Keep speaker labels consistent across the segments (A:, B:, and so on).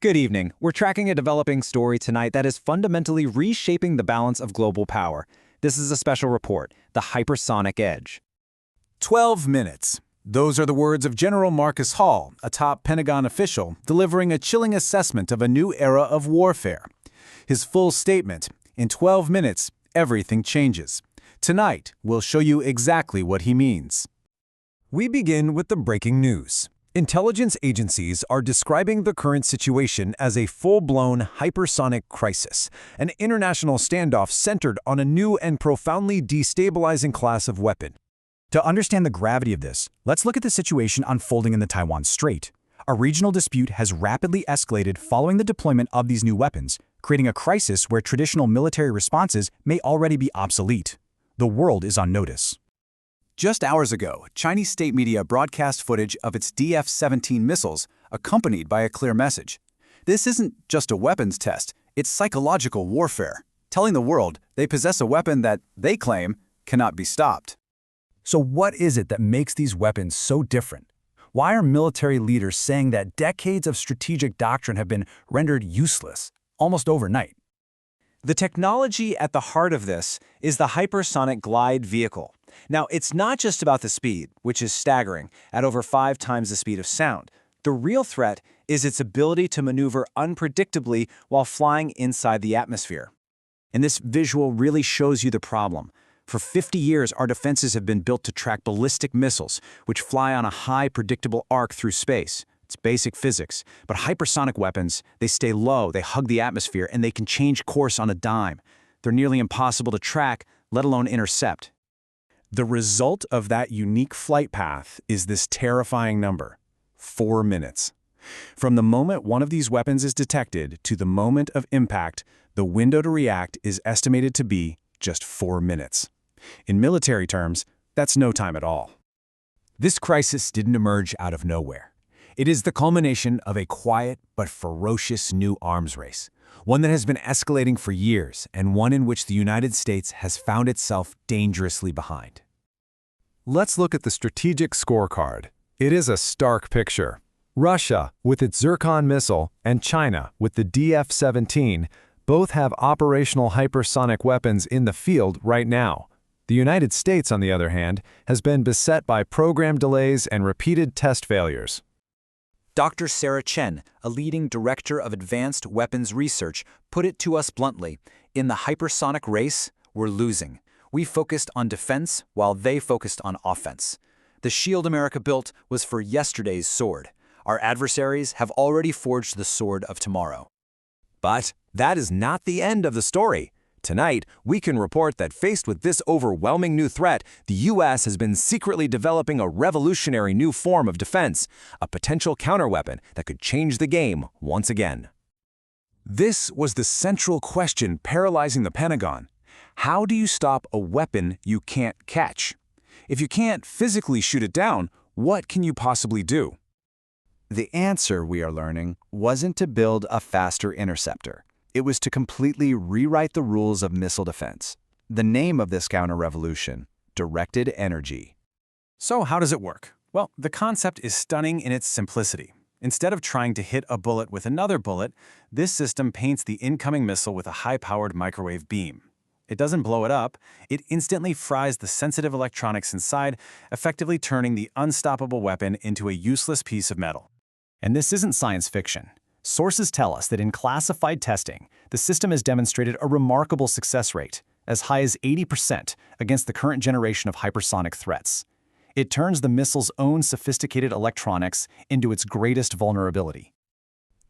A: Good evening. We're tracking a developing story tonight that is fundamentally reshaping the balance of global power. This is a special report, the Hypersonic Edge.
B: 12 minutes. Those are the words of General Marcus Hall, a top Pentagon official, delivering a chilling assessment of a new era of warfare. His full statement, in 12 minutes, everything changes. Tonight, we'll show you exactly what he means.
C: We begin with the breaking news. Intelligence agencies are describing the current situation as a full-blown hypersonic crisis, an international standoff centered on a new and profoundly destabilizing class of weapon.
D: To understand the gravity of this, let's look at the situation unfolding in the Taiwan Strait. A regional dispute has rapidly escalated following the deployment of these new weapons, creating a crisis where traditional military responses may already be obsolete. The world is on notice.
B: Just hours ago, Chinese state media broadcast footage of its DF-17 missiles, accompanied by a clear message. This isn't just a weapons test, it's psychological warfare, telling the world they possess a weapon that, they claim, cannot be stopped.
D: So what is it that makes these weapons so different? Why are military leaders saying that decades of strategic doctrine have been rendered useless, almost overnight?
A: The technology at the heart of this is the hypersonic glide vehicle. Now, it's not just about the speed, which is staggering, at over 5 times the speed of sound. The real threat is its ability to maneuver unpredictably while flying inside the atmosphere. And this visual really shows you the problem. For 50 years, our defenses have been built to track ballistic missiles, which fly on a high, predictable arc through space. It's basic physics. But hypersonic weapons, they stay low, they hug the atmosphere, and they can change course on a dime. They're nearly impossible to track, let alone intercept.
C: The result of that unique flight path is this terrifying number, 4 minutes. From the moment one of these weapons is detected to the moment of impact, the window to react is estimated to be just 4 minutes. In military terms, that's no time at all. This crisis didn't emerge out of nowhere. It is the culmination of a quiet but ferocious new arms race, one that has been escalating for years and one in which the United States has found itself dangerously behind. Let's look at the strategic scorecard. It is a stark picture. Russia, with its Zircon missile, and China, with the DF-17, both have operational hypersonic weapons in the field right now. The United States, on the other hand, has been beset by program delays and repeated test failures.
A: Dr. Sarah Chen, a leading director of advanced weapons research, put it to us bluntly, in the hypersonic race, we're losing. We focused on defense while they focused on offense. The shield America built was for yesterday's sword. Our adversaries have already forged the sword of tomorrow.
C: But that is not the end of the story. Tonight, we can report that faced with this overwhelming new threat, the U.S. has been secretly developing a revolutionary new form of defense, a potential counterweapon that could change the game once again. This was the central question paralyzing the Pentagon. How do you stop a weapon you can't catch? If you can't physically shoot it down, what can you possibly do?
E: The answer, we are learning, wasn't to build a faster interceptor. It was to completely rewrite the rules of missile defense. The name of this counter-revolution, directed energy.
B: So how does it work? Well, the concept is stunning in its simplicity. Instead of trying to hit a bullet with another bullet, this system paints the incoming missile with a high-powered microwave beam. It doesn't blow it up, it instantly fries the sensitive electronics inside, effectively turning the unstoppable weapon into a useless piece of metal.
D: And this isn't science fiction. Sources tell us that in classified testing, the system has demonstrated a remarkable success rate, as high as 80% against the current generation of hypersonic threats. It turns the missile's own sophisticated electronics into its greatest vulnerability.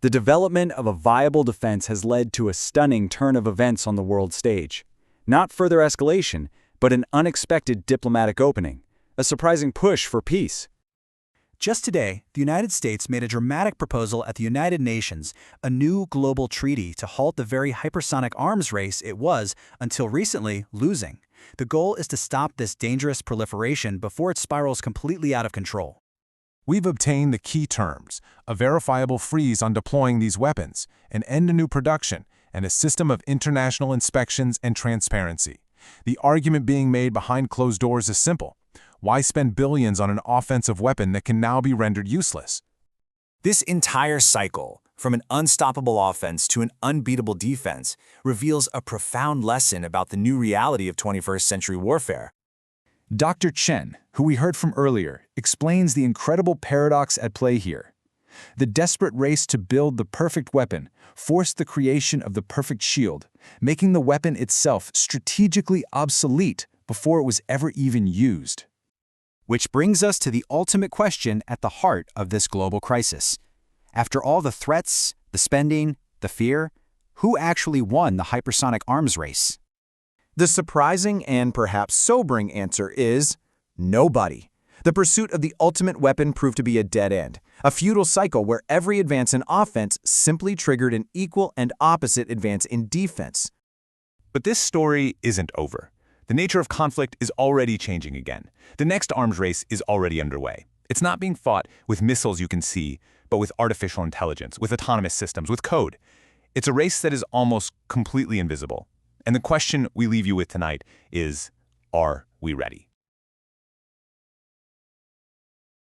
E: The development of a viable defense has led to a stunning turn of events on the world stage. Not further escalation, but an unexpected diplomatic opening, a surprising push for peace.
F: Just today, the United States made a dramatic proposal at the United Nations, a new global treaty to halt the very hypersonic arms race it was, until recently, losing. The goal is to stop this dangerous proliferation before it spirals completely out of control.
C: We've obtained the key terms, a verifiable freeze on deploying these weapons, an end to new production, and a system of international inspections and transparency. The argument being made behind closed doors is simple. Why spend billions on an offensive weapon that can now be rendered useless?
G: This entire cycle,
A: from an unstoppable offense to an unbeatable defense, reveals a profound lesson about the new reality of 21st century warfare.
C: Dr. Chen, who we heard from earlier, explains the incredible paradox at play here. The desperate race to build the perfect weapon forced the creation of the perfect shield, making the weapon itself strategically obsolete before it was ever even used.
E: Which brings us to the ultimate question at the heart of this global crisis. After all the threats, the spending, the fear, who actually won the hypersonic arms race?
A: The surprising and perhaps sobering answer is nobody. The pursuit of the ultimate weapon proved to be a dead end, a futile cycle where every advance in offense simply triggered an equal and opposite advance in defense.
B: But this story isn't over. The nature of conflict is already changing again. The next arms race is already underway. It's not being fought with missiles you can see, but with artificial intelligence, with autonomous systems, with code. It's a race that is almost completely invisible. And the question we leave you with tonight is, are we ready?